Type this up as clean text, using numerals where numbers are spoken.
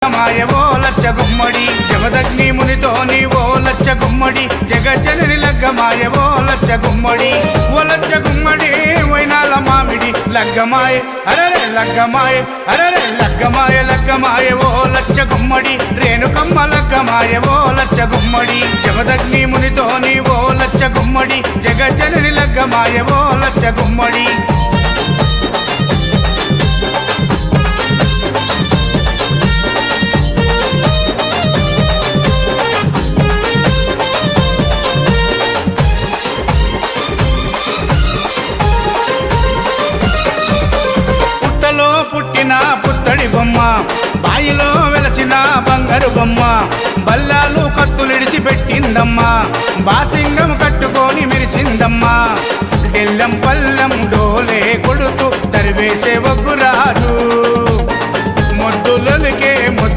లగ్గమాయవో లచ్చ గుమ్మడి జమదగ్ని మునితో నీవో లచ్చ గుమ్మడి జగజ్జనని లగ్గమాయవో లచ్చ గుమ్మడి ఓ లచ్చ గుమ్మడి వైనాల మామిడి లగ్గమాయ అరరే లగ్గమాయ అరరే లగ్గమాయ లగ్గమాయవో లచ్చ గుమ్మడి రేణుకమ్మ లగ్గమాయవో లచ్చ గుమ్మడి జమదగ్ని మునితో నీవో లచ్చ గుమ్మడి జగజ్జనని లగ్గమాయవో లచ్చ గుమ్మడి పుట్టిన పుత్తడి బొమ్మ బాయిలో వెలసిన బంగారు బొమ్మ బల్లాలు కత్తులిడిచి పెట్టిందమ్మా బాసింగం కట్టుకొని మెరిసిందమ్మా డెల్లం పల్లం డోలే కొడుతూ తరివేసే ఒగ్గురాజు